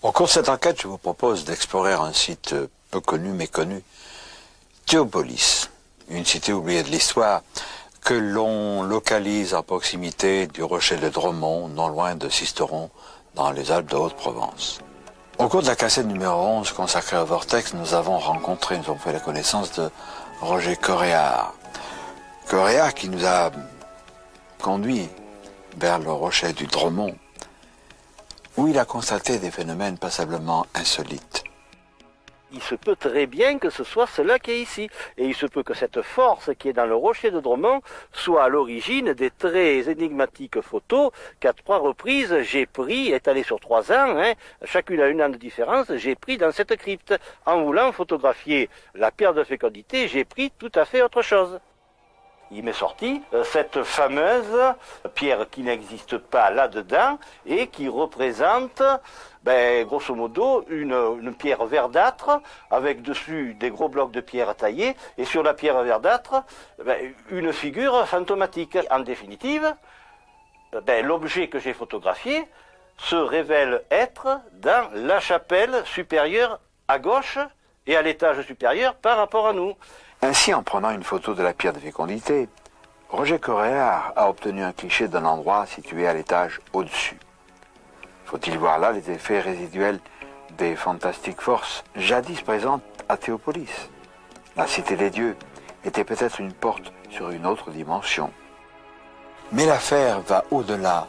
Au cours de cette enquête, je vous propose d'explorer un site peu connu, méconnu, Théopolis, une cité oubliée de l'histoire, que l'on localise à proximité du rocher de Dromont, non loin de Sisteron, dans les Alpes de Haute-Provence. Au cours de la cassette numéro 11 consacrée au Vortex, nous avons fait la connaissance de Roger Coréard. Coréard qui nous a conduits vers le rocher du Dromont, où il a constaté des phénomènes passablement insolites. Il se peut très bien que ce soit cela qui est ici. Et il se peut que cette force qui est dans le rocher de Dromont soit à l'origine des très énigmatiques photos qu'à 3 reprises j'ai pris, étalées sur 3 ans, chacune à 1 an de différence, j'ai pris dans cette crypte. En voulant photographier la pierre de fécondité, j'ai pris tout à fait autre chose. Il m'est sorti cette fameuse pierre qui n'existe pas là-dedans et qui représente, grosso modo, une pierre verdâtre avec dessus des gros blocs de pierre taillés et sur la pierre verdâtre, une figure fantomatique. En définitive, l'objet que j'ai photographié se révèle être dans la chapelle supérieure à gauche et à l'étage supérieur par rapport à nous. Ainsi, en prenant une photo de la pierre de fécondité, Roger Coréard a obtenu un cliché d'un endroit situé à l'étage au-dessus. Faut-il voir là les effets résiduels des fantastiques forces jadis présentes à Théopolis? La cité des dieux était peut-être une porte sur une autre dimension. Mais l'affaire va au-delà,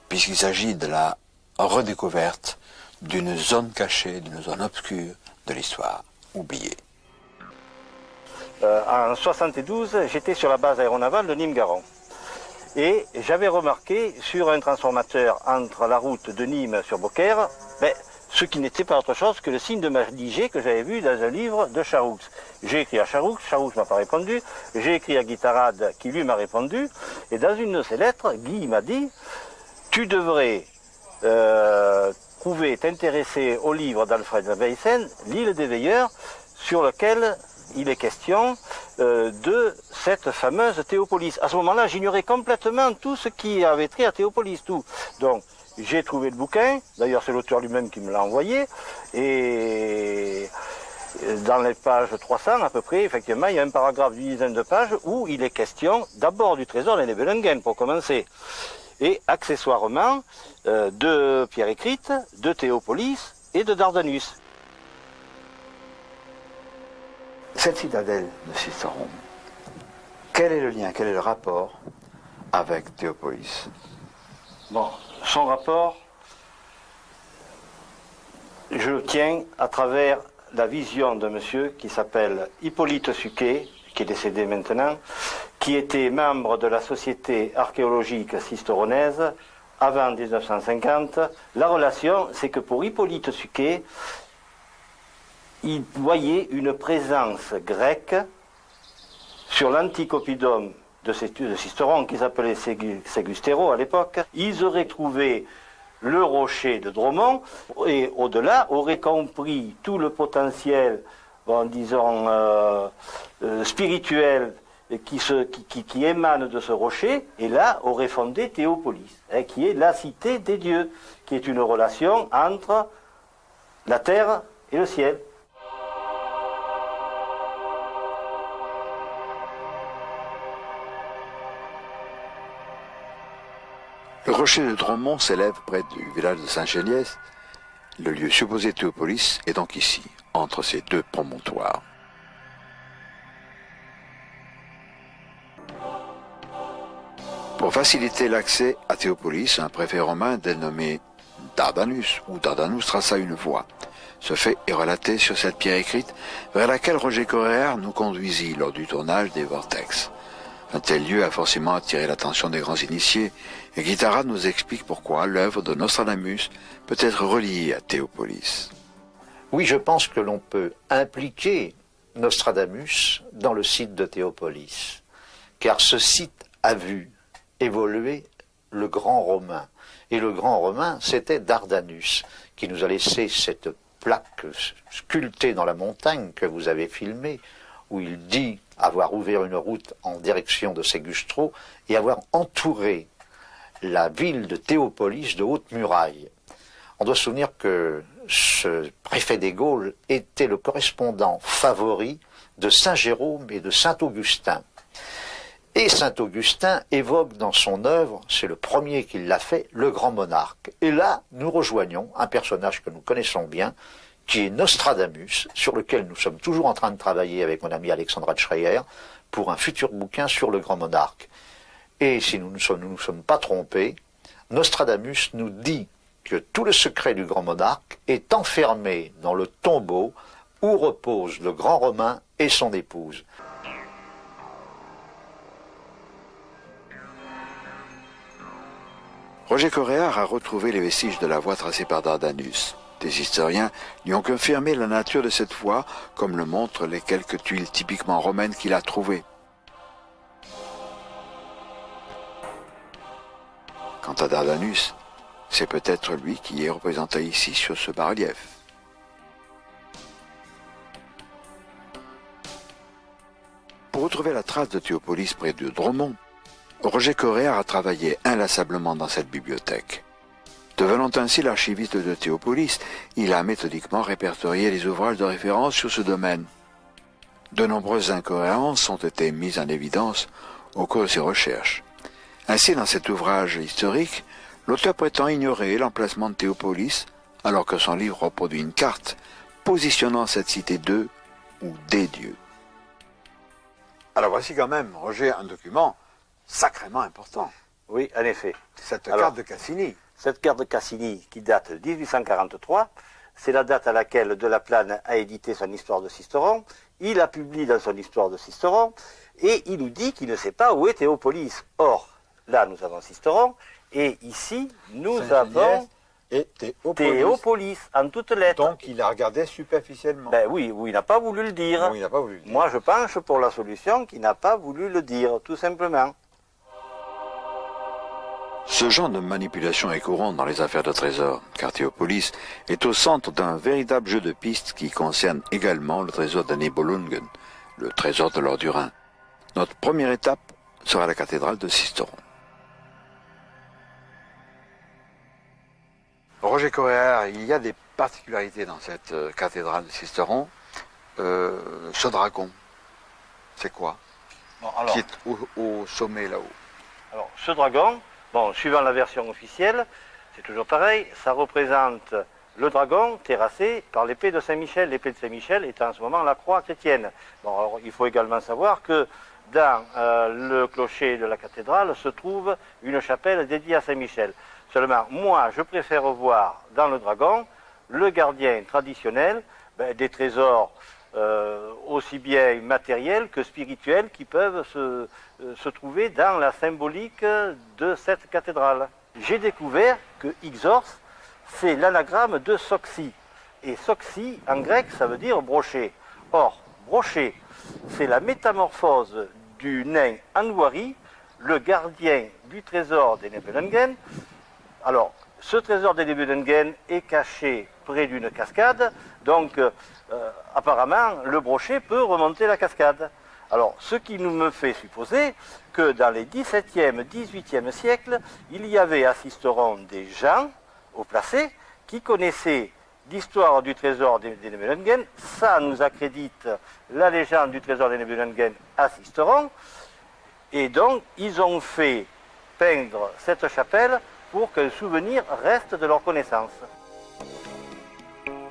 puisqu'il s'agit de la redécouverte d'une zone cachée, d'une zone obscure de l'histoire oubliée. En 1972, j'étais sur la base aéronavale de Nîmes-Garons. Et j'avais remarqué sur un transformateur entre la route de Nîmes sur Beaucaire, ce qui n'était pas autre chose que le signe de Marie que j'avais vu dans un livre de Charoux. J'ai écrit à Charoux ne m'a pas répondu. J'ai écrit à Guy Tarade, qui lui m'a répondu. Et dans une de ses lettres, Guy m'a dit « Tu devrais t'intéresser au livre d'Alfred Weissen, L'île des Veilleurs, sur lequel il est question de cette fameuse Théopolis. » À ce moment-là, j'ignorais complètement tout ce qui avait trait à Théopolis, tout. Donc, j'ai trouvé le bouquin, d'ailleurs c'est l'auteur lui-même qui me l'a envoyé, et dans les pages 300 à peu près, effectivement, il y a un paragraphe d'une dizaine de pages où il est question d'abord du trésor des Nibelungen, pour commencer, et accessoirement de pierre écrite, de Théopolis et de Dardanus. Cette citadelle de Sisteron, quel est le lien, quel est le rapport avec Théopolis? Bon, son rapport, je le tiens à travers la vision de monsieur qui s'appelle Hippolyte Suquet, qui est décédé maintenant, qui était membre de la Société archéologique sisteronnaise avant 1950. La relation, c'est que pour Hippolyte Suquet, il voyait une présence grecque sur l'anticoppidum de Sisteron, qu'ils appelaient Segustero à l'époque. Ils auraient trouvé le rocher de Dromont et au-delà auraient compris tout le potentiel, spirituel qui émane de ce rocher, et là auraient fondé Théopolis, qui est la cité des dieux, qui est une relation entre la terre et le ciel. Le rocher de Dromont s'élève près du village de Saint-Géliès. Le lieu supposé de Théopolis est donc ici, entre ces deux promontoires. Pour faciliter l'accès à Théopolis, un préfet romain dénommé Dardanus ou Dardanus traça une voie. Ce fait est relaté sur cette pierre écrite vers laquelle Roger Coréard nous conduisit lors du tournage des Vortex. Un tel lieu a forcément attiré l'attention des grands initiés, et Guy Tarade nous explique pourquoi l'œuvre de Nostradamus peut être reliée à Théopolis. Oui, je pense que l'on peut impliquer Nostradamus dans le site de Théopolis, car ce site a vu évoluer le grand Romain. Et le grand Romain, c'était Dardanus, qui nous a laissé cette plaque sculptée dans la montagne que vous avez filmée, où il dit avoir ouvert une route en direction de Ségustro et avoir entouré la ville de Théopolis de hautes murailles. On doit se souvenir que ce préfet des Gaules était le correspondant favori de Saint Jérôme et de Saint Augustin. Et Saint Augustin évoque dans son œuvre, c'est le premier qui l'a fait, le grand monarque. Et là, nous rejoignons un personnage que nous connaissons bien, qui est Nostradamus, sur lequel nous sommes toujours en train de travailler avec mon ami Alexandra Schreier, pour un futur bouquin sur le grand monarque. Et si nous ne nous sommes pas trompés, Nostradamus nous dit que tout le secret du grand monarque est enfermé dans le tombeau où repose le grand Romain et son épouse. Roger Coréard a retrouvé les vestiges de la voie tracée par Dardanus. Des historiens lui ont confirmé la nature de cette voie, comme le montrent les quelques tuiles typiquement romaines qu'il a trouvées. Quant à Dardanus, c'est peut-être lui qui est représenté ici sur ce bas-relief. Pour retrouver la trace de Théopolis près de Dromont, Roger Coréard a travaillé inlassablement dans cette bibliothèque. Devenant ainsi l'archiviste de Théopolis, il a méthodiquement répertorié les ouvrages de référence sur ce domaine. De nombreuses incohérences ont été mises en évidence au cours de ses recherches. Ainsi, dans cet ouvrage historique, l'auteur prétend ignorer l'emplacement de Théopolis, alors que son livre reproduit une carte positionnant cette cité de ou des dieux. Alors voici quand même, Roger, un document sacrément important. Oui, en effet. Cette carte de Cassini. Cette carte de Cassini, qui date de 1843, c'est la date à laquelle Delaplane a édité son histoire de Sisteron. Il a publié dans son histoire de Sisteron, et il nous dit qu'il ne sait pas où est Théopolis. Or, là, nous avons Sisteron, et ici, nous avons et Théopolis, en toutes lettres. Donc, il a regardé superficiellement. Ben oui, il n'a pas voulu le dire. Oui, il n'a pas voulu le dire. Moi, je penche pour la solution qu'il n'a pas voulu le dire, tout simplement. Ce genre de manipulation est courant dans les affaires de trésors, car Théopolis est au centre d'un véritable jeu de pistes qui concerne également le trésor de Nibelungen, le trésor de l'or du Rhin. Notre première étape sera la cathédrale de Sisteron. Roger Coréard, il y a des particularités dans cette cathédrale de Sisteron. Ce dragon, c'est quoi? Bon, alors, qui est au sommet là-haut. Alors, ce dragon, bon, suivant la version officielle, c'est toujours pareil, ça représente le dragon terrassé par l'épée de Saint-Michel. L'épée de Saint-Michel est en ce moment la croix chrétienne. Bon, alors, il faut également savoir que dans le clocher de la cathédrale se trouve une chapelle dédiée à Saint-Michel. Seulement, moi, je préfère voir dans le dragon le gardien traditionnel des trésors aussi bien matériels que spirituels qui peuvent se trouver dans la symbolique de cette cathédrale. J'ai découvert que Ixors, c'est l'anagramme de Soxi. Et Soxi, en grec, ça veut dire brochet. Or, brochet, c'est la métamorphose du nain Anouari, le gardien du trésor des Nibelungen. Alors, ce trésor des Nibelungen est caché près d'une cascade, donc apparemment le brochet peut remonter la cascade. Alors, ce qui nous me fait supposer que dans les 17e, 18e siècles, il y avait à Sisteron des gens haut placés qui connaissaient l'histoire du trésor des Nibelungen. Ça nous accrédite la légende du trésor des Nibelungen à Sisteron. Et donc, ils ont fait peindre cette chapelle pour que le souvenir reste de leur connaissance.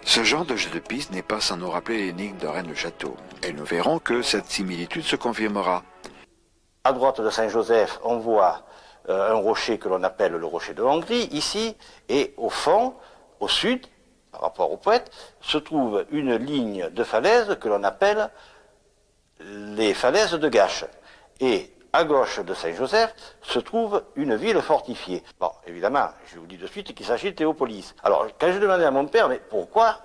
Ce genre de jeu de piste n'est pas sans nous rappeler l'énigme de Rennes-le-Château. Et nous verrons que cette similitude se confirmera. À droite de Saint-Joseph, on voit un rocher que l'on appelle le rocher de Hongrie, ici, et au fond, au sud, par rapport au Poète, se trouve une ligne de falaises que l'on appelle les falaises de Gaches. Et à gauche de Saint-Joseph se trouve une ville fortifiée. Bon, évidemment, je vous dis de suite qu'il s'agit de Théopolis. Alors, quand je demandais à mon père, mais pourquoi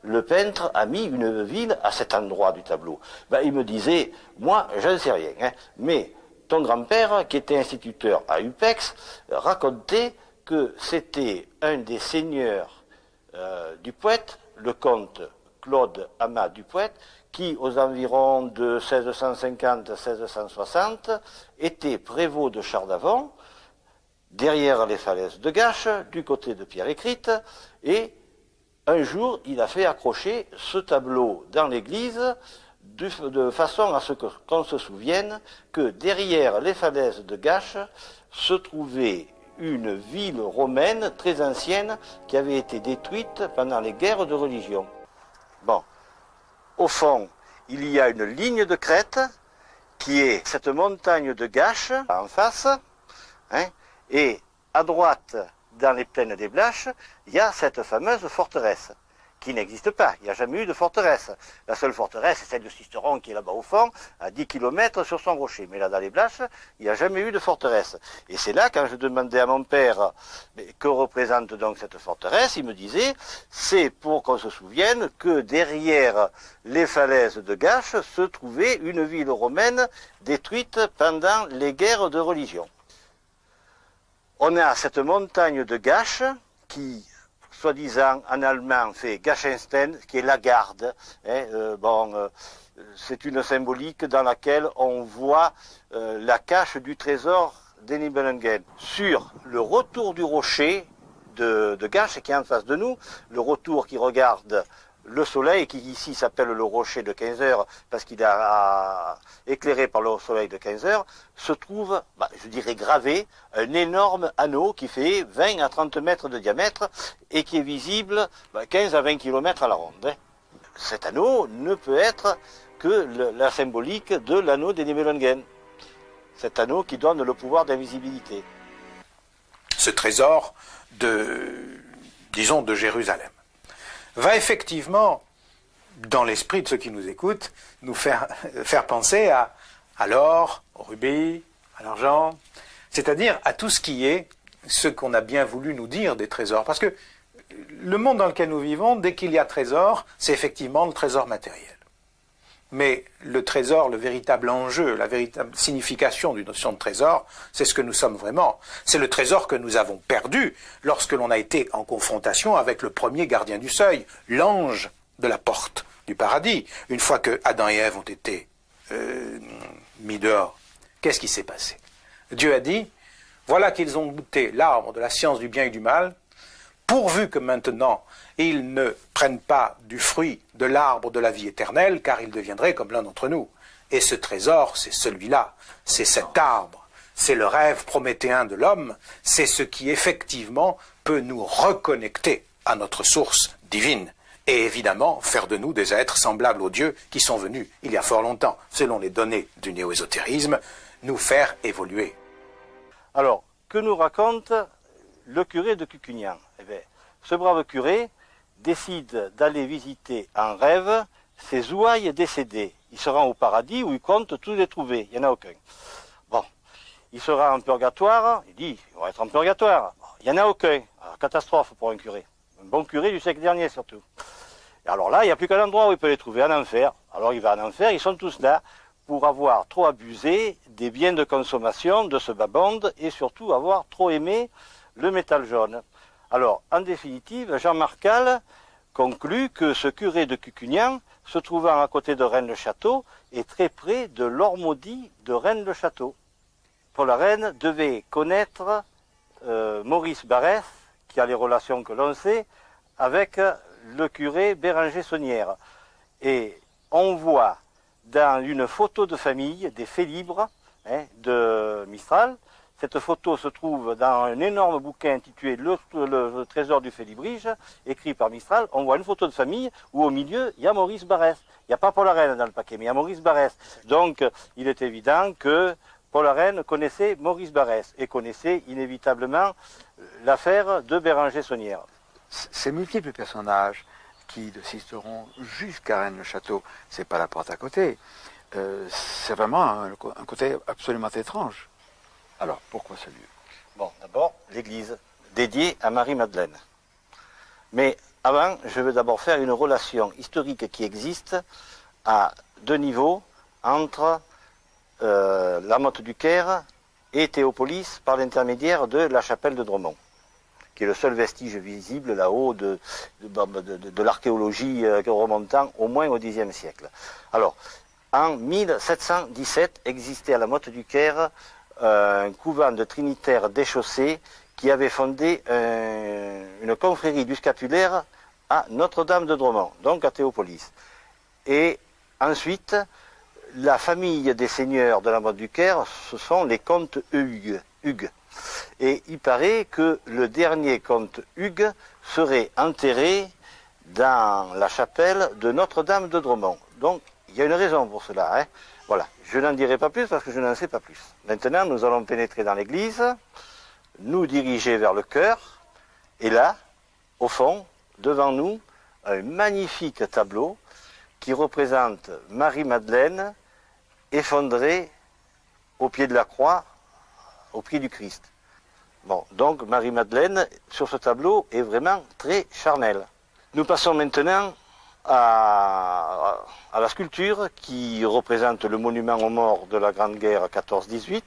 le peintre a mis une ville à cet endroit du tableau? Il me disait, moi, je ne sais rien, hein, mais ton grand-père, qui était instituteur à UPEX, racontait que c'était un des seigneurs du Poète, le comte Claude Amat du Poète, qui, aux environs de 1650-1660, était prévôt de Chardavon, derrière les falaises de Gaches, du côté de Pierre-Écrite, et un jour, il a fait accrocher ce tableau dans l'église de façon à ce qu'on se souvienne que derrière les falaises de Gaches se trouvait une ville romaine très ancienne qui avait été détruite pendant les guerres de religion. Bon, au fond, il y a une ligne de crête qui est cette montagne de Gaches en face, hein, et à droite, dans les plaines des Blaches, il y a cette fameuse forteresse qui n'existe pas. Il n'y a jamais eu de forteresse. La seule forteresse, c'est celle de Sisteron qui est là-bas au fond, à 10 km sur son rocher. Mais là, dans les Blaches, il n'y a jamais eu de forteresse. Et c'est là, quand je demandais à mon père que représente donc cette forteresse, il me disait, c'est pour qu'on se souvienne que derrière les falaises de Gaches se trouvait une ville romaine détruite pendant les guerres de religion. On a cette montagne de Gaches qui, soi-disant en allemand, fait Gachenstein, qui est la garde. Hein, c'est une symbolique dans laquelle on voit la cache du trésor des Nibelungen. Sur le retour du rocher de Gaches, qui est en face de nous, le retour qui regarde le soleil, qui ici s'appelle le rocher de 15 heures, parce qu'il est éclairé par le soleil de 15 heures, se trouve, je dirais gravé, un énorme anneau qui fait 20 à 30 mètres de diamètre et qui est visible 15 à 20 km à la ronde. Hein. Cet anneau ne peut être que la symbolique de l'anneau des Nibelungen. Cet anneau qui donne le pouvoir d'invisibilité. Ce trésor de Jérusalem va effectivement, dans l'esprit de ceux qui nous écoutent, nous faire penser à l'or, au rubis, à l'argent, c'est-à-dire à tout ce qui est ce qu'on a bien voulu nous dire des trésors. Parce que le monde dans lequel nous vivons, dès qu'il y a trésor, c'est effectivement le trésor matériel. Mais le trésor, le véritable enjeu, la véritable signification d'une notion de trésor, c'est ce que nous sommes vraiment. C'est le trésor que nous avons perdu lorsque l'on a été en confrontation avec le premier gardien du seuil, l'ange de la porte du paradis. Une fois que Adam et Ève ont été mis dehors, qu'est-ce qui s'est passé? Dieu a dit, voilà qu'ils ont goûté l'arbre de la science du bien et du mal, pourvu que maintenant ils ne prennent pas du fruit de l'arbre de la vie éternelle, car ils deviendraient comme l'un d'entre nous. Et ce trésor, c'est celui-là, c'est cet arbre, c'est le rêve prométhéen de l'homme, c'est ce qui effectivement peut nous reconnecter à notre source divine, et évidemment faire de nous des êtres semblables aux dieux qui sont venus, il y a fort longtemps, selon les données du néo-ésotérisme, nous faire évoluer. Alors, que nous raconte le curé de Cucugnan? Eh bien, ce brave curé décide d'aller visiter en rêve ses ouailles décédées. Il se rend au paradis où il compte tous les trouver. Il n'y en a aucun. Bon, il sera en purgatoire. Il dit, il va être en purgatoire. Bon, il n'y en a aucun. Alors, catastrophe pour un curé. Un bon curé du siècle dernier surtout. Et alors là, il n'y a plus qu'un endroit où il peut les trouver, en enfer. Alors il va en enfer, ils sont tous là pour avoir trop abusé des biens de consommation de ce bas-monde et surtout avoir trop aimé le métal jaune. Alors, en définitive, Jean Marcal conclut que ce curé de Cucugnan, se trouvant à côté de Rennes-le-Château, est très près de l'Ormodie de Rennes-le-Château. Paul Arène devait connaître Maurice Barrès, qui a les relations que l'on sait, avec le curé Béranger Saunière. Et on voit dans une photo de famille des faits libres de Mistral. Cette photo se trouve dans un énorme bouquin intitulé Le trésor du félibrige, écrit par Mistral. On voit une photo de famille où au milieu, il y a Maurice Barrès. Il n'y a pas Paul Arène dans le paquet, mais il y a Maurice Barrès. Donc, il est évident que Paul Arène connaissait Maurice Barrès et connaissait inévitablement l'affaire de Béranger Saunière. Ces multiples personnages qui de Sisteron jusqu'à Rennes-le-Château, c'est pas la porte à côté, c'est vraiment un côté absolument étrange. Alors, pourquoi ce lieu? Bon, d'abord, l'église, dédiée à Marie-Madeleine. Mais avant, je veux d'abord faire une relation historique qui existe à deux niveaux entre la Motte du Caire et Théopolis par l'intermédiaire de la chapelle de Dromont, qui est le seul vestige visible là-haut de l'archéologie remontant au moins au Xe siècle. Alors, en 1717, existait à la Motte du Caire un couvent de trinitaires déchaussés qui avait fondé une confrérie du scapulaire à Notre-Dame de Dromont, donc à Théopolis. Et ensuite, la famille des seigneurs de la Motte du Caire, ce sont les comtes Hugues. Et il paraît que le dernier comte Hugues serait enterré dans la chapelle de Notre-Dame de Dromont. Donc, il y a une raison pour cela. Voilà, je n'en dirai pas plus parce que je n'en sais pas plus. Maintenant, nous allons pénétrer dans l'église, nous diriger vers le chœur, et là, au fond, devant nous, un magnifique tableau qui représente Marie-Madeleine effondrée au pied de la croix, au pied du Christ. Bon, donc Marie-Madeleine, sur ce tableau, est vraiment très charnelle. Nous passons maintenant à la sculpture qui représente le monument aux morts de la Grande Guerre 14-18,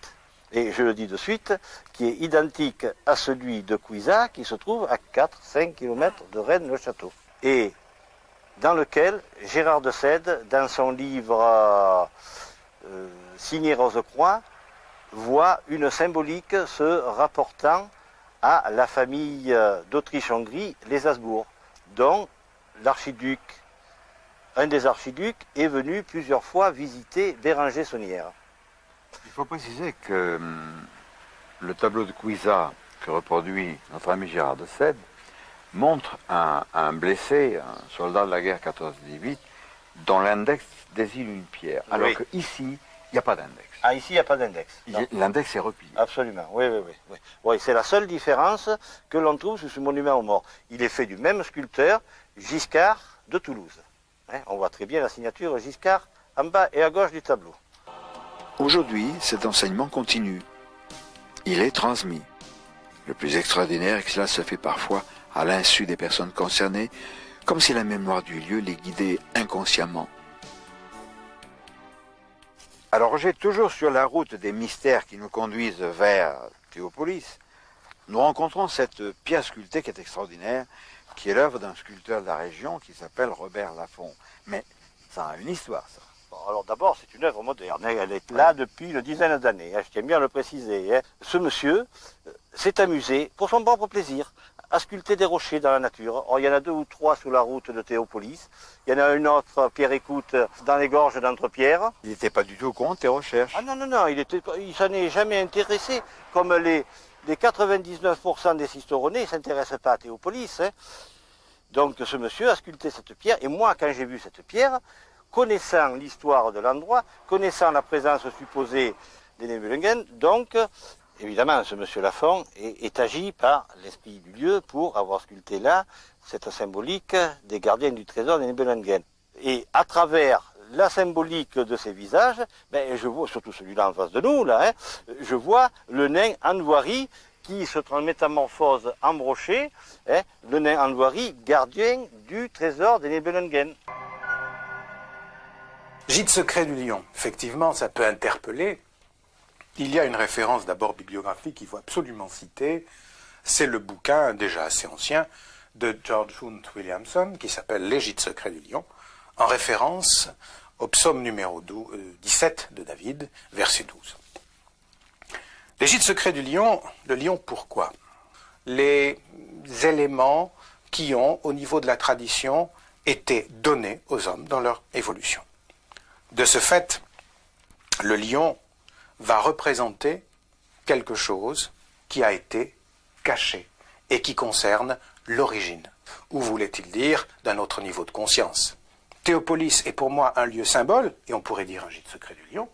et je le dis de suite, qui est identique à celui de Cuisa, qui se trouve à 4-5 km de Rennes-le-Château. Et dans lequel Gérard de Sède, dans son livre signé Rose-Croix, voit une symbolique se rapportant à la famille d'Autriche-Hongrie, les Habsbourg, dont l'archiduc, un des archiducs, est venu plusieurs fois visiter Bérenger-Saunière. Il faut préciser que le tableau de Cuisa que reproduit notre ami Gérard de Sède montre un blessé, un soldat de la guerre 14-18, dont l'index désigne une pierre, alors oui. qu'ici, il n'y a pas d'index. Ah, ici, il n'y a pas d'index. L'index est replié. Absolument, oui. Oui, c'est la seule différence que l'on trouve sur ce monument aux morts. Il est fait du même sculpteur, Giscard de Toulouse. On voit très bien la signature Giscard en bas et à gauche du tableau. Aujourd'hui, cet enseignement continue. Il est transmis. Le plus extraordinaire est que cela se fait parfois à l'insu des personnes concernées, comme si la mémoire du lieu les guidait inconsciemment. Alors Roger, toujours sur la route des mystères qui nous conduisent vers Théopolis, nous rencontrons cette pierre sculptée qui est extraordinaire, qui est l'œuvre d'un sculpteur de la région qui s'appelle Robert Laffont. Mais ça a une histoire, ça. Bon, alors d'abord, c'est une œuvre moderne. Elle est là depuis une dizaine d'années. Je tiens bien à le préciser. Ce monsieur s'est amusé, pour son propre plaisir, à sculpter des rochers dans la nature. Or, il y en a 2 ou 3 sur la route de Théopolis. Il y en a une autre, Pierre-Écoute, dans les gorges d'Entrepierre. Il n'était pas du tout contre tes recherches. Ah non, il s'en est jamais intéressé, comme les 99% des cisteronnais ne s'intéressent pas à Théopolis. Donc ce monsieur a sculpté cette pierre, et moi, quand j'ai vu cette pierre, connaissant l'histoire de l'endroit, connaissant la présence supposée des Nibelungen, donc, évidemment, ce monsieur Laffont est agi par l'esprit du lieu pour avoir sculpté là cette symbolique des gardiens du trésor des Nibelungen. Et à travers la symbolique de ces visages, je vois, surtout celui-là en face de nous, là, je vois le nain Andvari qui se métamorphose en brochet, le nain Andvari, gardien du trésor des Nibelungen. Gîte secret du lion, effectivement, ça peut interpeller. Il y a une référence d'abord bibliographique qu'il faut absolument citer. C'est le bouquin, déjà assez ancien, de George Hunt Williamson, qui s'appelle Les Gîtes secrets du lion, en référence au psaume numéro 17 de David, verset 12. Les gîtes secrets du lion, le lion pourquoi? Les éléments qui ont, au niveau de la tradition, été donnés aux hommes dans leur évolution. De ce fait, le lion va représenter quelque chose qui a été caché et qui concerne l'origine, ou voulait-il dire d'un autre niveau de conscience. Théopolis est pour moi un lieu symbole, et on pourrait dire un gîte secret du lion,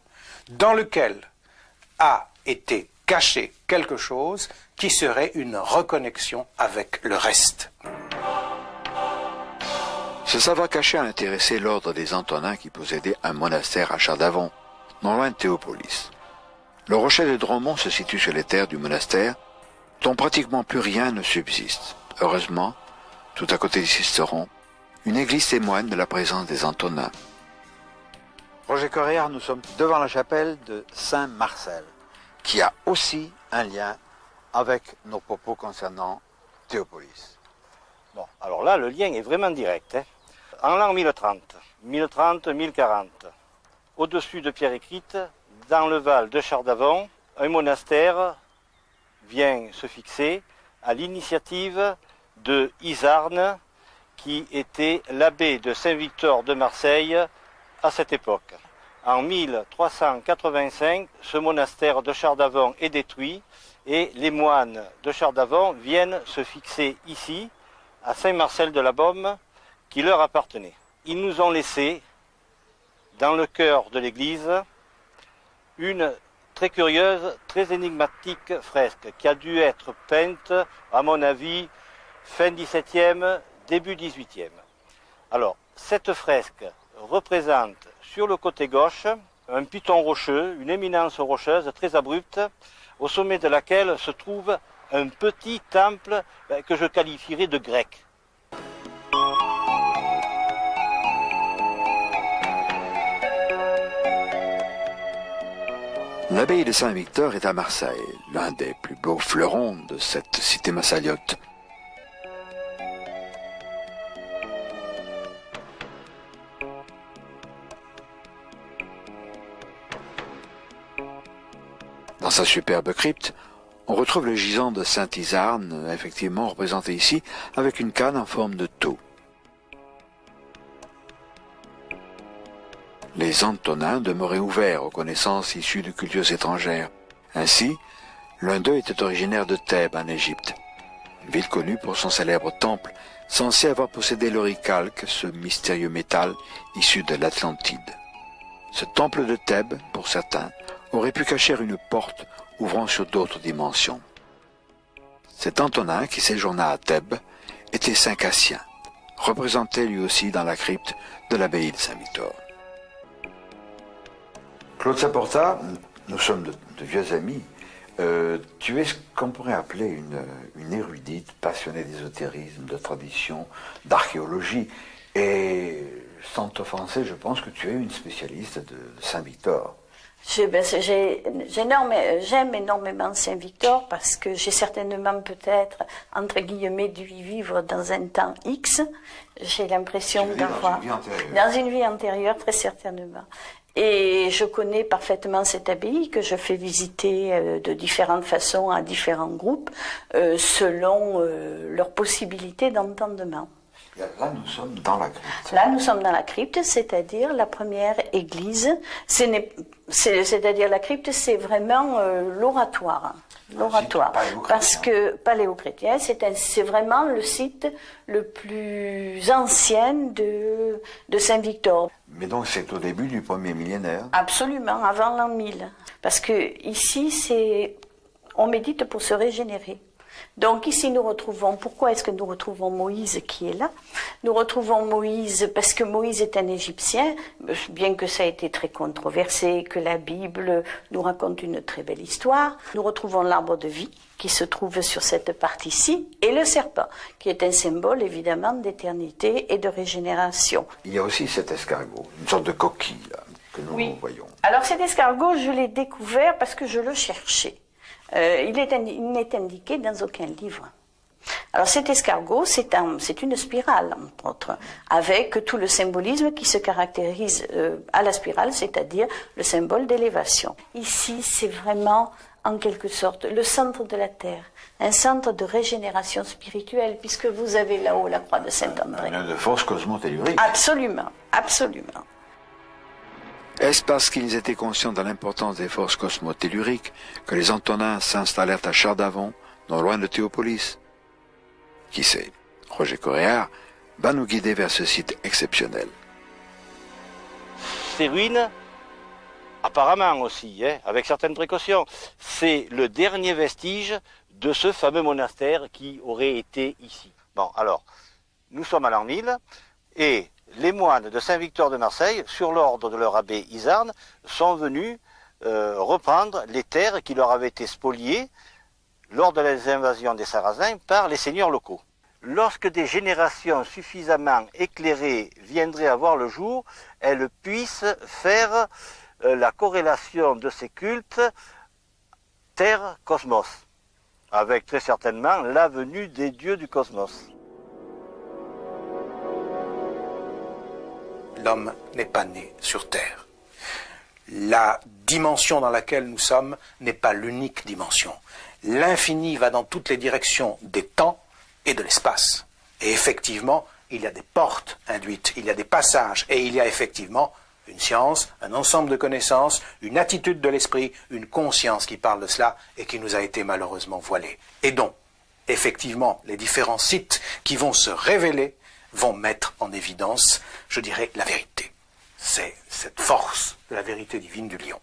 dans lequel a été caché quelque chose qui serait une reconnexion avec le reste. Ce savoir caché a intéressé l'ordre des Antonins qui possédait un monastère à Chardavon, non loin de Théopolis. Le rocher de Dromont se situe sur les terres du monastère, dont pratiquement plus rien ne subsiste. Heureusement, tout à côté des Cisterons, une église témoigne de la présence des Antonins. Roger Correa, nous sommes devant la chapelle de Saint-Marcel, qui a aussi un lien avec nos propos concernant Théopolis. Bon, alors là, le lien est vraiment direct. En l'an 1030-1040, au-dessus de Pierre-Écrite, dans le Val de Chardavon, un monastère vient se fixer à l'initiative de Isarne qui était l'abbé de Saint-Victor de Marseille à cette époque. En 1385, ce monastère de Chardavon est détruit et les moines de Chardavon viennent se fixer ici, à Saint-Marcel-de-la-Baume, qui leur appartenait. Ils nous ont laissé, dans le cœur de l'église, une très curieuse, très énigmatique fresque qui a dû être peinte, à mon avis, fin 17e, début 18e. Alors, cette fresque représente sur le côté gauche un piton rocheux, une éminence rocheuse très abrupte, au sommet de laquelle se trouve un petit temple que je qualifierais de grec. L'abbaye de Saint-Victor est à Marseille, l'un des plus beaux fleurons de cette cité massaliote. Dans sa superbe crypte, on retrouve le gisant de Saint-Isarne, effectivement représenté ici, avec une canne en forme de tau. Les Antonins demeuraient ouverts aux connaissances issues de cultures étrangères. Ainsi, l'un d'eux était originaire de Thèbes, en Égypte, une ville connue pour son célèbre temple, censé avoir possédé l'oricalque, ce mystérieux métal issu de l'Atlantide. Ce temple de Thèbes, pour certains, aurait pu cacher une porte ouvrant sur d'autres dimensions. Cet Antonin qui séjourna à Thèbes était Saint Cassien, représenté lui aussi dans la crypte de l'abbaye de Saint-Victor. Claude Saporta, nous sommes de vieux amis. Tu es ce qu'on pourrait appeler une érudite, passionnée d'ésotérisme, de tradition, d'archéologie. Et sans t'offenser, je pense que tu es une spécialiste de Saint-Victor. J'aime énormément Saint-Victor parce que j'ai certainement peut-être, entre guillemets, dû y vivre dans un temps X. J'ai l'impression d'avoir... Dans une vie antérieure, très certainement. Et je connais parfaitement cette abbaye que je fais visiter de différentes façons à différents groupes selon leurs possibilités d'entendement. Là, nous sommes dans la crypte. Là, nous sommes dans la crypte, c'est-à-dire la première église. C'est-à-dire la crypte, c'est vraiment l'oratoire. L'oratoire. Parce que paléo-chrétien, c'est vraiment le site le plus ancien de Saint-Victor. Mais donc c'est au début du premier millénaire. Absolument, avant l'an 1000. Parce que ici, on médite pour se régénérer. Donc ici nous retrouvons, pourquoi est-ce que nous retrouvons Moïse qui est là? Nous retrouvons Moïse parce que Moïse est un Égyptien, bien que ça ait été très controversé, que la Bible nous raconte une très belle histoire. Nous retrouvons l'arbre de vie qui se trouve sur cette partie-ci, et le serpent, qui est un symbole évidemment d'éternité et de régénération. Il y a aussi cet escargot, une sorte de coquille là, que nous voyons. Alors cet escargot, je l'ai découvert parce que je le cherchais. Il n'est indiqué dans aucun livre. Alors cet escargot, c'est une spirale, entre autres, avec tout le symbolisme qui se caractérise à la spirale, c'est-à-dire le symbole d'élévation. Ici, c'est vraiment, en quelque sorte, le centre de la Terre, un centre de régénération spirituelle, puisque vous avez là-haut la croix de Saint-André. De force cosmotellurique. Absolument, absolument. Est-ce parce qu'ils étaient conscients de l'importance des forces cosmotelluriques que les Antonins s'installèrent à Chardavon, non loin de Théopolis? Qui sait? Roger Coréard va nous guider vers ce site exceptionnel. Ces ruines, apparemment aussi, avec certaines précautions, c'est le dernier vestige de ce fameux monastère qui aurait été ici. Bon, alors, nous sommes à l'an 1000 et les moines de Saint-Victor de Marseille, sur l'ordre de leur abbé Isarne, sont venus reprendre les terres qui leur avaient été spoliées lors de les invasions des Sarrasins par les seigneurs locaux. Lorsque des générations suffisamment éclairées viendraient à voir le jour, elles puissent faire la corrélation de ces cultes Terre-Cosmos, avec très certainement la venue des dieux du cosmos. L'homme n'est pas né sur Terre. La dimension dans laquelle nous sommes n'est pas l'unique dimension. L'infini va dans toutes les directions des temps et de l'espace. Et effectivement, il y a des portes induites, il y a des passages, et il y a effectivement une science, un ensemble de connaissances, une attitude de l'esprit, une conscience qui parle de cela et qui nous a été malheureusement voilée. Et donc, effectivement, les différents sites qui vont se révéler vont mettre en évidence, je dirais, la vérité. C'est cette force de la vérité divine du lion.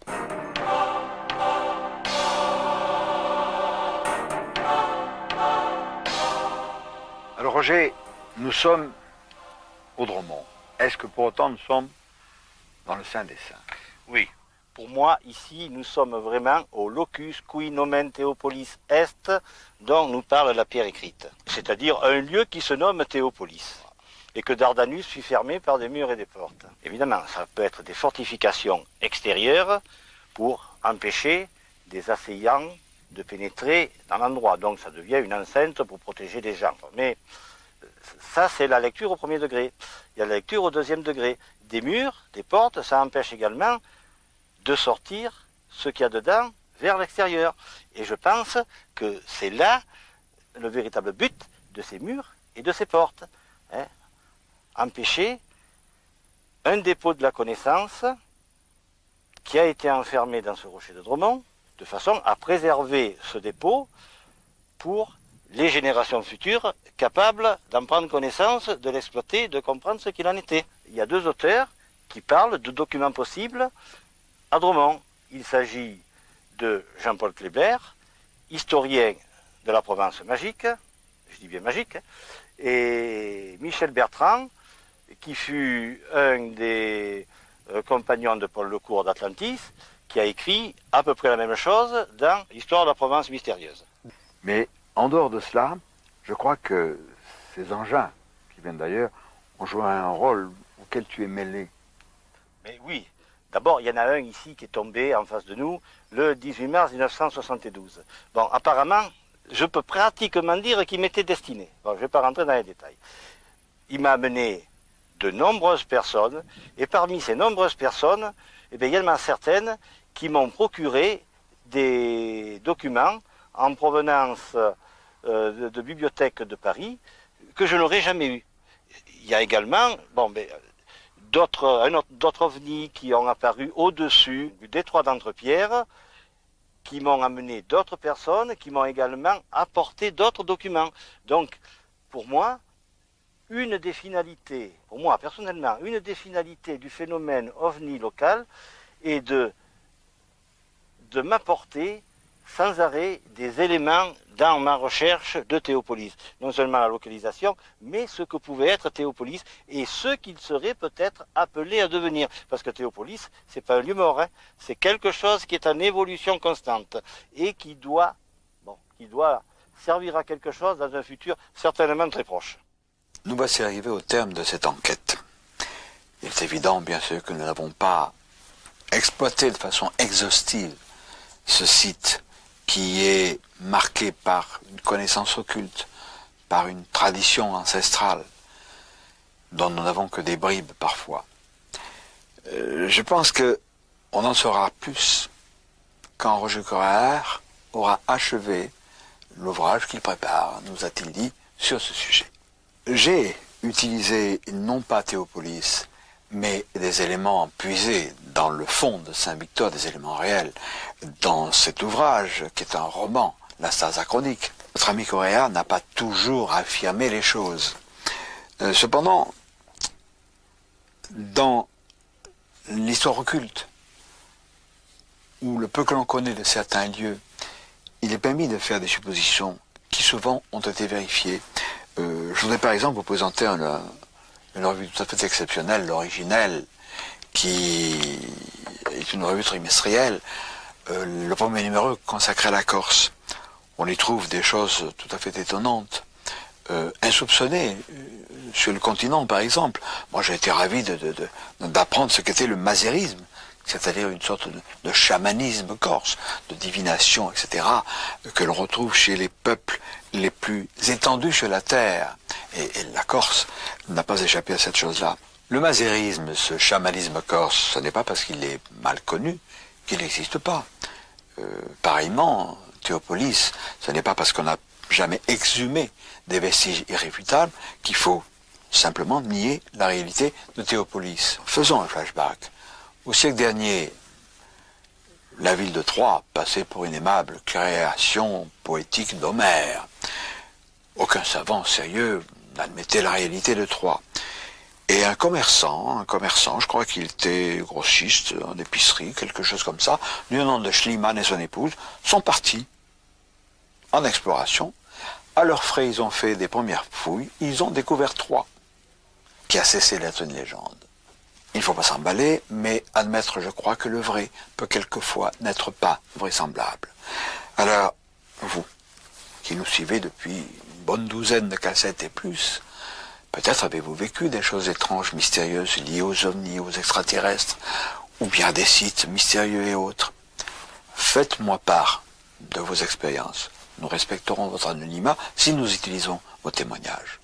Alors Roger, nous sommes au Dromont. Est-ce que pour autant nous sommes dans le Saint des Saints? Oui. Pour moi, ici, nous sommes vraiment au locus qui nomen Théopolis est, dont nous parle la pierre écrite. C'est-à-dire un lieu qui se nomme Théopolis, et que Dardanus fut fermé par des murs et des portes. Évidemment, ça peut être des fortifications extérieures pour empêcher des assaillants de pénétrer dans l'endroit. Donc ça devient une enceinte pour protéger les gens. Mais ça, c'est la lecture au premier degré. Il y a la lecture au deuxième degré. Des murs, des portes, ça empêche également de sortir ce qu'il y a dedans vers l'extérieur. Et je pense que c'est là le véritable but de ces murs et de ces portes. Hein. Empêcher un dépôt de la connaissance qui a été enfermé dans ce rocher de Dromont, de façon à préserver ce dépôt pour les générations futures capables d'en prendre connaissance, de l'exploiter, de comprendre ce qu'il en était. Il y a deux auteurs qui parlent de documents possibles à Dromont. Il s'agit de Jean-Paul Kléber, historien de la Provence magique, je dis bien magique, et Michel Bertrand, qui fut un des compagnons de Paul Lecourt d'Atlantis, qui a écrit à peu près la même chose dans l'histoire de la Provence mystérieuse. Mais en dehors de cela, je crois que ces engins, qui viennent d'ailleurs, ont joué un rôle auquel tu es mêlé. Mais oui, d'abord il y en a un ici qui est tombé en face de nous le 18 mars 1972. Bon, apparemment, je peux pratiquement dire qu'il m'était destiné. Bon, je ne vais pas rentrer dans les détails. Il m'a amené de nombreuses personnes, et parmi ces nombreuses personnes, eh bien, il y en a certaines qui m'ont procuré des documents en provenance de bibliothèques de Paris que je n'aurais jamais eu. Il y a également d'autres ovnis qui ont apparu au-dessus du détroit d'Entrepierre, qui m'ont amené d'autres personnes, qui m'ont également apporté d'autres documents. Donc, pour moi, une des finalités, pour moi personnellement, une des finalités du phénomène ovni local est de m'apporter sans arrêt des éléments dans ma recherche de Théopolis. Non seulement la localisation, mais ce que pouvait être Théopolis et ce qu'il serait peut-être appelé à devenir. Parce que Théopolis, c'est pas un lieu mort, hein. C'est quelque chose qui est en évolution constante et qui doit servir à quelque chose dans un futur certainement très proche. Nous voici arrivés au terme de cette enquête. Il est évident, bien sûr, que nous n'avons pas exploité de façon exhaustive ce site qui est marqué par une connaissance occulte, par une tradition ancestrale, dont nous n'avons que des bribes parfois. Je pense qu'on en saura plus quand Roger Coraert aura achevé l'ouvrage qu'il prépare, nous a-t-il dit, sur ce sujet. J'ai utilisé non pas Théopolis, mais des éléments puisés dans le fond de Saint-Victor, des éléments réels, dans cet ouvrage qui est un roman, la Stase Chronique. Notre ami Coraert n'a pas toujours affirmé les choses. Cependant, dans l'histoire occulte, ou le peu que l'on connaît de certains lieux, il est permis de faire des suppositions qui souvent ont été vérifiées. Je voudrais par exemple vous présenter une revue tout à fait exceptionnelle, l'Originel, qui est une revue trimestrielle, le premier numéro consacré à la Corse. On y trouve des choses tout à fait étonnantes, insoupçonnées, sur le continent par exemple. Moi j'ai été ravi d'apprendre ce qu'était le mazérisme, c'est-à-dire une sorte de chamanisme corse, de divination, etc., que l'on retrouve chez les peuples les plus étendus sur la terre. Et la Corse n'a pas échappé à cette chose-là. Le mazérisme, ce chamanisme corse, ce n'est pas parce qu'il est mal connu qu'il n'existe pas. Pareillement, Théopolis, ce n'est pas parce qu'on n'a jamais exhumé des vestiges irréfutables qu'il faut simplement nier la réalité de Théopolis. Faisons un flashback. Au siècle dernier, la ville de Troie passait pour une aimable création poétique d'Homère. Aucun savant sérieux n'admettait la réalité de Troie. Et un commerçant, je crois qu'il était grossiste en épicerie, quelque chose comme ça, du nom de Schliemann et son épouse, sont partis en exploration. À leurs frais, ils ont fait des premières fouilles, ils ont découvert Troie, qui a cessé d'être une légende. Il ne faut pas s'emballer, mais admettre, je crois, que le vrai peut quelquefois n'être pas vraisemblable. Alors, vous, qui nous suivez depuis une bonne douzaine de cassettes et plus, peut-être avez-vous vécu des choses étranges, mystérieuses, liées aux ovnis, aux extraterrestres, ou bien des sites mystérieux et autres. Faites-moi part de vos expériences. Nous respecterons votre anonymat si nous utilisons vos témoignages.